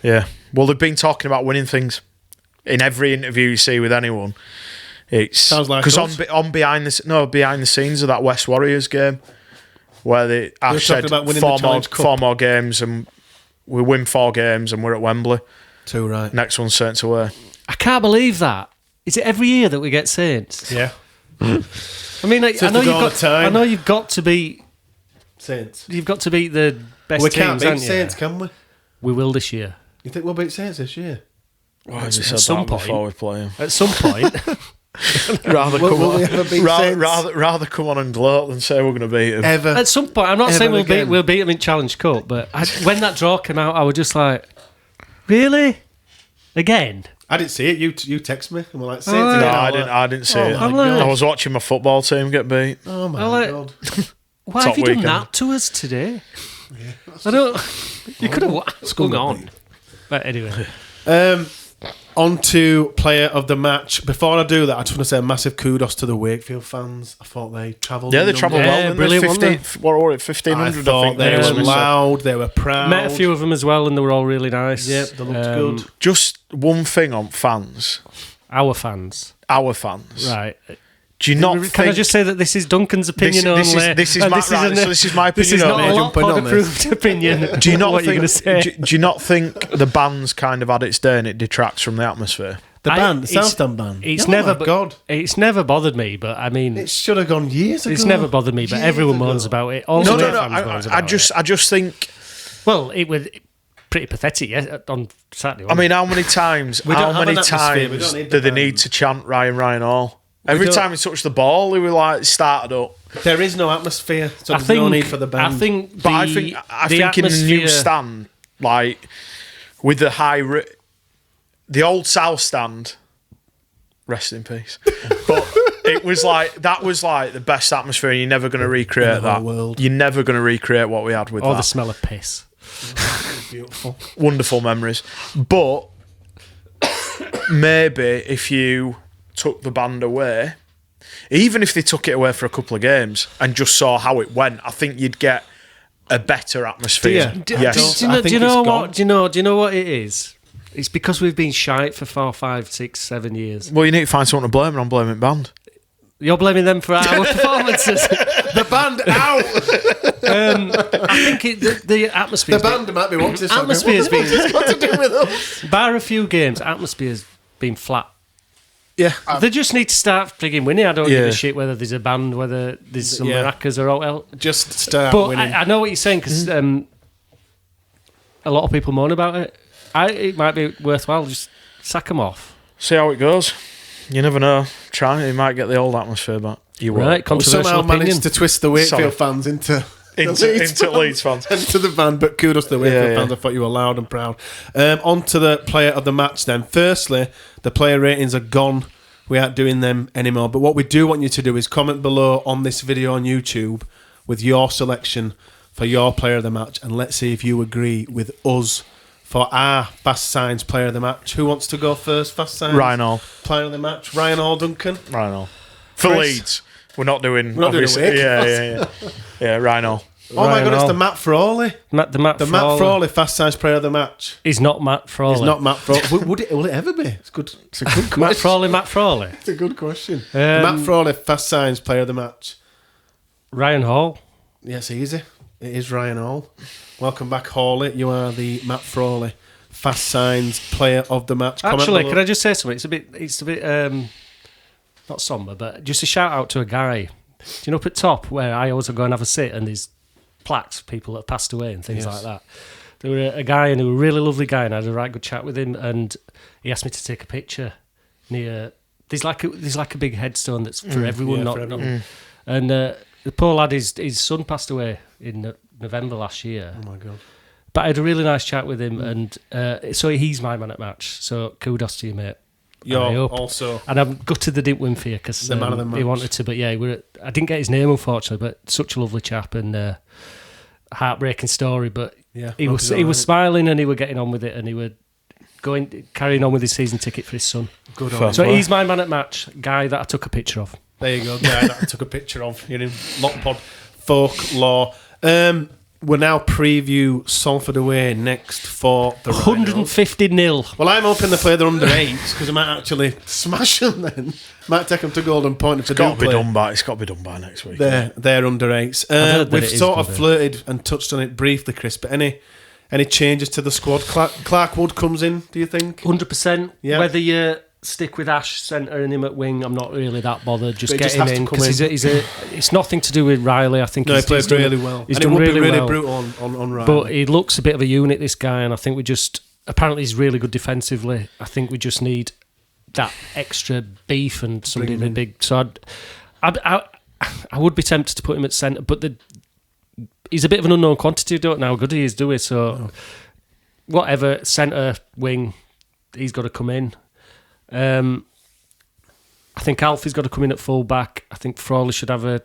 Yeah. Well, they've been talking about winning things in every interview you see with anyone. It's Sounds like because us. behind the scenes of that West Warriors game where Ash said about winning the Challenge Cup. 4 more games and we win 4 games and we're at Wembley. 2 right. Next one's Saints away. I can't believe that. Is it every year that we get Saints? Yeah. I mean, like, Since the dawn of time. I know you've got to beat Saints. You've got to beat the best We teams, can't beat haven't you? Saints, can we? We will this year. You think we'll beat Saints this year? Why has he At said some that point. before we play him? At some point. Rather Will- come will on, we ever beat Saints? rather come on and gloat than say we're going to beat him. Ever. At some point, I'm not Ever saying again. we'll beat them in Challenge Cup, but when that draw came out, I was just like, really? Again? I didn't see it. You text me and we're like, Saints Oh, again. No, I'm I didn't see Oh it. my God. I was watching my football team get beat. Oh my I'm like- God. Why Top have you weekend. done that to us today? I don't. You could have hung on. But anyway. On to player of the match. Before I do that, I just want to say a massive kudos to the Wakefield fans. I thought they travelled. Yeah, they in travelled numbers. well. Yeah, didn't brilliant, they? wasn't they? 15, what were it? 1,500, I I thought think. they They were were loud. They were proud. Met a few of them as well, and they were all really nice. Yep, they looked good. Just one thing on fans, Our fans. our fans. Right. Do you not Can think... I just say that this is Duncan's opinion this only? this is and my, right, so this is my This opinion is not only. a Jumping lot on this. approved opinion. Do you not what you're going think? to say? Do you not think the band's kind of had its day and it detracts from the atmosphere? The band, the it's- Southdown band. It's Oh never. my God. It's never bothered me, but I mean, It should have gone years ago. it's never bothered me. But Years everyone ago. moans about it. Also, No. fans moans I about just think. it. Well, it was pretty pathetic. Yeah, on Saturday. I mean, how many times? We How don't have many an atmosphere, we times don't need do the they band. need to chant Ryan Hall? Every don't- time he touched the ball, he was like started up. There is no atmosphere, so I there's think no need for the band. I think. But I think in the new atmosphere- stand, like with the the old South stand. Rest in peace. But it was like that was like the best atmosphere, and you're never going to recreate the whole that. world. You're never going to recreate what we had with Or that. the smell of piss. Beautiful. Wonderful memories. But maybe if you took the band away, even if they took it away for a couple of games and just saw how it went, I think you'd get a better atmosphere. Do you? Yes. Do you I know, think do you it's know gone. what? Do you know what it is? It's because we've been shite for 4, 5, 6, 7 years. Well, you need to find someone to blame, and I'm blaming band. You're blaming them for our performances. The band out. I think the atmosphere. The band might be watching this. Atmosphere's been What to do with us? bar a few games. Atmosphere's been flat. Yeah. They just need to start frigging winning. I don't give Yeah. a shit whether there's a band, whether there's some Yeah. maracas or all else. Just start But winning. I know what you're saying because a lot of people moan about it. It might be worthwhile just sack them off. See how it goes. You never know. Try. You might get the old atmosphere back. You won't. Right, We controversial somehow opinion. managed to twist the Wakefield Sorry. fans into Into Leeds fans. into the band, but kudos to the Wakefield Yeah. fans. I thought you were loud and proud. On to the player of the match then. Firstly, the player ratings are gone. We aren't doing them anymore. But what we do want you to do is comment below on this video on YouTube with your selection for your player of the match, and let's see if you agree with us for our Fast Signs player of the match. Who wants to go first? Fast Signs Ryan Hall. player of the match. Ryan Hall, Duncan. Ryan Hall. For Chris? Leeds. We're not doing. We're not doing obviously. away. Yeah, Ryan Hall. Oh my Ryan God, it's Hall. the Matt Frawley. The Matt The Frawley. Matt Frawley Fast Signs player of the match. He's not Matt Frawley. It's not Matt Frawley. Will it ever be? It's good. It's a good question. Matt Frawley. It's a good question. Matt Frawley Fast Signs player of the match. Ryan Hall. Yes, easy. It is Ryan Hall. Welcome back, Hawley. You are the Matt Frawley Fast Signs player of the match. Comment Actually, below. can I just say something? It's a bit not somber, but just a shout out to a guy. Do you know up at top where I always go and have a sit and there's plaques for people that have passed away and things Yes. like that. There were a guy and he was a really lovely guy and I had a right good chat with him and he asked me to take a picture near. There's like a big headstone that's for everyone, yeah, not for everyone. and the poor lad, his son passed away in November last year. Oh my God. But I had a really nice chat with him, and so he's my man at match. So kudos to you, mate. I You're hope. also And I'm gutted they didn't win for you because The man of the he match. wanted to. But yeah, I didn't get his name unfortunately. But such a lovely chap and heartbreaking story. But yeah. he was smiling and he was getting on with it and he was carrying on with his season ticket for his son. good Fair on. So play. he's my man at match, guy that I took a picture of. There you go, guy that I took a picture of. You're in Lockpod Folklore. we'll now preview Salford away next for the Rhinos. 150-0. Well, I'm hoping they play their under 8s because I might actually smash them then. Might take them to Golden Point if they do play. It's got to be done by next week. They're under 8s. We've sort of flirted and touched on it briefly, Chris, but any changes to the squad? Clark Wood comes in, do you think? 100%. Yeah. Whether you stick with Ash centre and him at wing, I'm not really that bothered. Just But get he him just has in to come because it's nothing to do with Riley. I think No, he played really well. He's and done it would really be really well. brutal on Ryan. But he looks a bit of a unit, this guy, and I think we just apparently he's really good defensively. I think we just need that extra beef and somebody Bring him in. big. So I would be tempted to put him at centre, but he's a bit of an unknown quantity. Don't know how good he is, do we? So whatever, centre, wing, he's got to come in. I think Alfie's got to come in at full back. I think Frawley should have a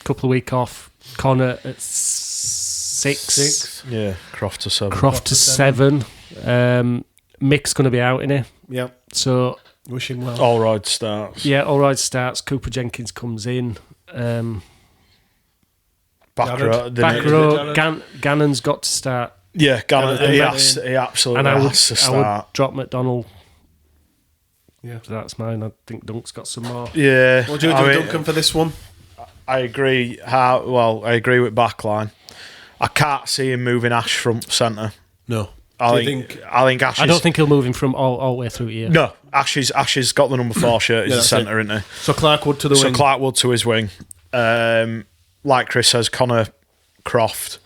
couple of weeks off. Connor at 6. Yeah, Croft to 7. Croft to 7. Mick's going to be out in here. Yeah. So Wish him well. Allroyd starts. yeah, all right starts. Cooper Jenkins comes in. Back row. Back row. Gannon's got to start. Yeah, Gannon. Gannon- He absolutely And I has to would start. drop McDonald. Yeah. So that's mine. I think Dunk's got some more. Yeah. What do you do, Duncan, for this one? I agree. I agree with backline. I can't see him moving Ash front centre. No. I think Ash. I don't think he'll move him from all the way through here. No, Ash has got the number 4 shirt. He's Yeah, the that's centre, isn't he? So Clark Wood to the So wing. Clark Wood to his wing. Like Chris says, Connor Croft.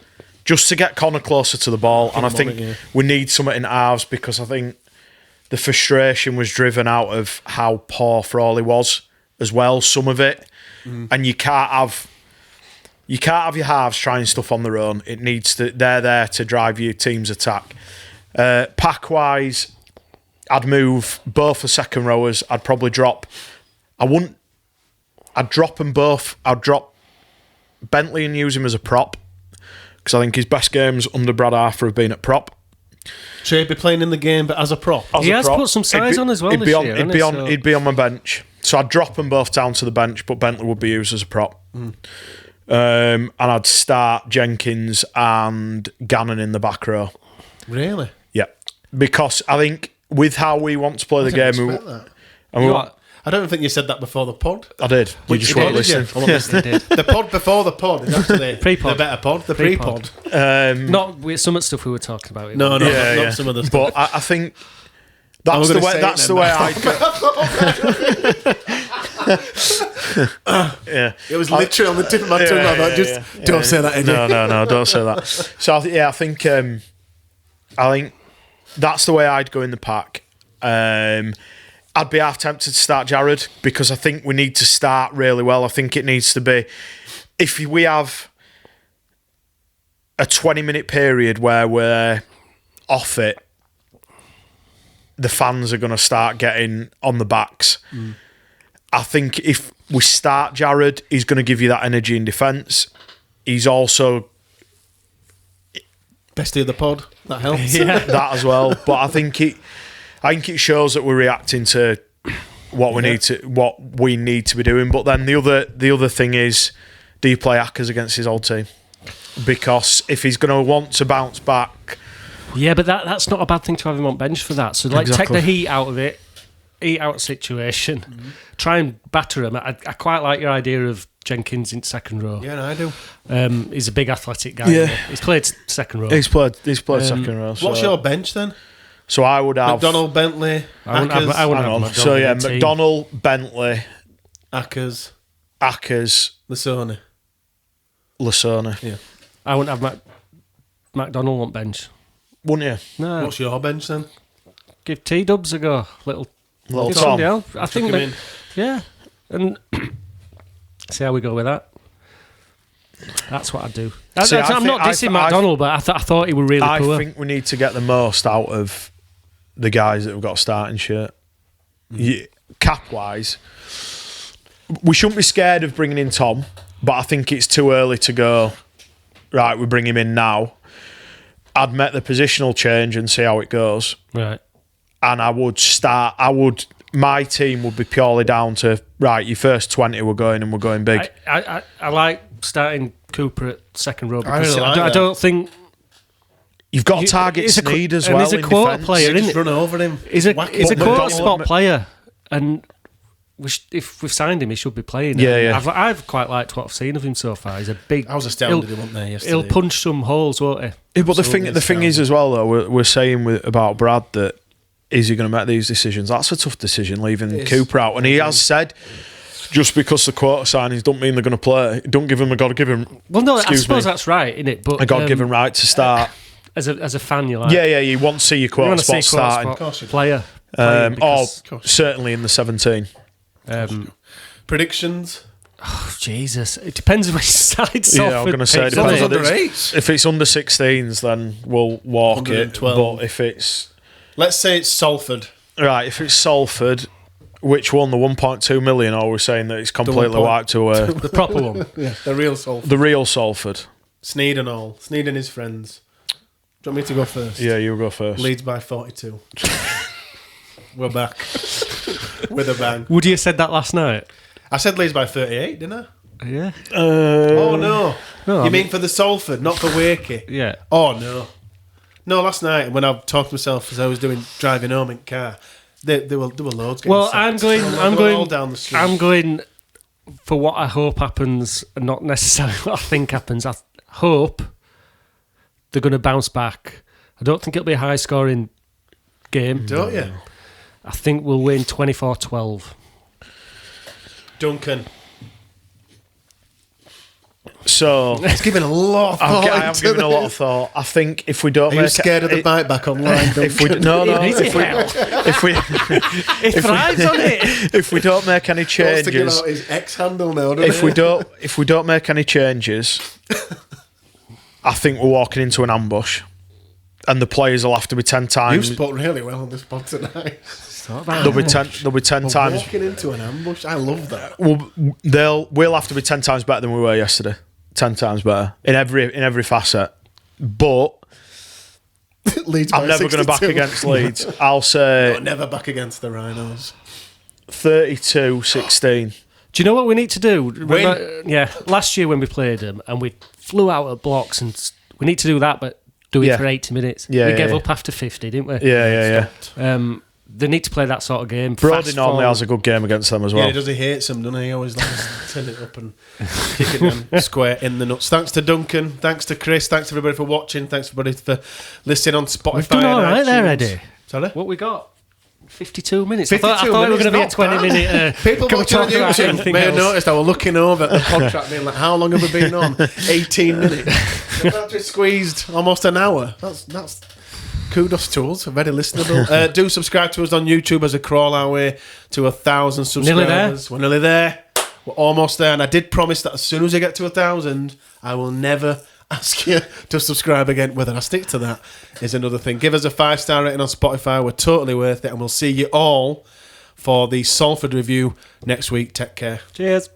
Just to get Connor closer to the ball. And I think we need something in halves because I think the frustration was driven out of how poor Frawley was as well, some of it. And you can't have your halves trying stuff on their own. It needs to. They're there to drive your team's attack. Pack wise, I'd move both the second rowers. I'd probably drop. I'd drop them both. I'd drop Bentley and use him as a prop because I think his best games under Brad Arthur have been at prop. Should he be playing in the game, but as a prop? He has put some size on as well this year. He'd be on my bench. So I'd drop them both down to the bench, but Bentley would be used as a prop. And I'd start Jenkins and Gannon in the back row. Really? Yeah. Because I think with how we want to play the game... I don't think you said that before the pod. I did. You just weren't listening. I wasn't listening. The pod before the pod is actually Pre-pod. the better pod. The pre-pod. Not with some of the stuff we were talking about. No, not some of the stuff. But I think that's the way I'd go. Yeah. It was literally on the tip of my tongue. I thought, don't say that again. No, don't say that. So I think that's the way I'd go in the pack. I'd be half tempted to start Jared because I think we need to start really well. I think it needs to be, if we have a 20-minute period where we're off it, the fans are going to start getting on the backs. I think if we start Jared, he's going to give you that energy in defence. He's also... Bestie of the pod. That helps. Yeah, that as well. But I think it shows that we're reacting to what we need to be doing. But then the other thing is, do you play Ackers against his old team? Because if he's going to want to bounce back, yeah, but that's not a bad thing to have him on bench for that. So take the heat out of it, heat out situation, try and batter him. I quite like your idea of Jenkins in second row. Yeah, no, I do. He's a big athletic guy. Yeah. He's played second row. he's played second row. So. What's your bench then? So I would have McDonald, Bentley, I wouldn't have McDonald So yeah, in the team. McDonald, Bentley, Ackers, Lasone. Yeah. I wouldn't have McDonald on bench. Wouldn't you? No. What's your bench then? Give T-Dubs a go. Little Tom. somebody else. I think him in. yeah. And see how we go with that. That's what I do. See, I'm not dissing McDonald, but I thought he was really poor. I think we need to get the most out of the guys that have got a starting shirt. Cap-wise, we shouldn't be scared of bringing in Tom, but I think it's too early to go, right, we bring him in now. I'd make the positional change and see how it goes. Right. And my team would be purely down to, right, your first 20 we're going and we're going big. I like starting Cooper at second row. I really Because like I that. don't think You've got to target Sneed as well. He's a in quarter defence. player, Just isn't it? run over him. He's a Whack he's a him. quarter McDonald- spot player, and if we've signed him, he should be playing. Yeah, yeah. I've quite liked what I've seen of him so far. He's a big. I was astounded he wasn't there yesterday. He'll punch some holes, won't he? Yeah, but the Absolutely thing is as well, though, we're saying about Brad that is he going to make these decisions? That's a tough decision, leaving Cooper out. And he has said, just because the quarter signings don't mean they're going to play, don't give him a God-given. Well, no, I excuse suppose me, that's right, isn't it? But a God-given right to start. as a fan, you're like, Yeah, you want to see your you quarter want to see spot a starting. quarter spot player. Certainly in the 17. Predictions? Oh, Jesus, it depends which side. Yeah, I'm going to say it Someone's depends. under 8. If it's under 16s, then we'll walk it. 112. But if it's Let's say it's Salford. right, if it's Salford, which one? The 1.2 million? Or are we saying that it's completely 1. wiped away? The proper one. Yeah, the real Salford. The real Salford. Sneed and all. Sneed and his friends. Do you want me to go first? Yeah, you go first. Leeds by 42. We're back. With a bang. Would you have said that last night? I said Leeds by 38, didn't I? Yeah. Oh, no. No, You mean for the Salford, not for Wakey? Yeah. Oh, no. No, last night when I talked to myself as I was driving home in car, there were loads getting Well, sacked. I'm going all down the street. I'm going for what I hope happens, and not necessarily what I think happens. I hope they're going to bounce back. I don't think it'll be a high scoring game. Don't you? I think we'll win 24-12. Duncan. So He's giving a lot of thought. I am into giving a lot of this. thought. I think if we don't Are you make scared of the bite back online, if we Duncan? no Is it hell? if we It thrives on it. if we don't make any He wants to give changes, out his ex-handle now, doesn't if we don't make any changes, I think we're walking into an ambush, and the players will have to be 10 You've times. spoke really well on this pod tonight. There'll be 10 times. Walking into an ambush. I love that. We'll have to be 10 times better than we were yesterday. 10 times better in every facet. But Leeds by I'm never going to back 62. against Leeds. I'll say No, never back against the Rhinos. 32-16. Do you know what we need to do? Win. Yeah, last year when we played them and we flew out at blocks, and we need to do that, but do it Yeah. for 80 minutes. Yeah, we yeah, gave yeah. up after 50, didn't we? Yeah. They need to play that sort of game. Brody Fast normally forward. has a good game against them as Yeah, well. he does. He hates them, doesn't he? He always likes to turn it up and kick it down square in the nuts. Thanks to Duncan. Thanks to Chris. Thanks everybody for watching. Thanks everybody for listening on Spotify. We've done all and right there, iTunes. Eddie. Sorry? What we got? 52 minutes. 52 I thought we were going to be a minutes, not 20 bad. minute. People can we watching on talk about YouTube anything may have else? noticed I was looking over at the contract being like, how long have we been on? 18 minutes. We've actually squeezed almost an hour. That's kudos to us. Very listenable. Do subscribe to us on YouTube as we crawl our way to 1,000 subscribers. We're nearly there. We're almost there. And I did promise that as soon as I get to 1,000, I will never ask you to subscribe again. Whether I stick to that is another thing. Give us a 5-star rating on Spotify. We're totally worth it. And we'll see you all for the Salford review next week. Take care. Cheers.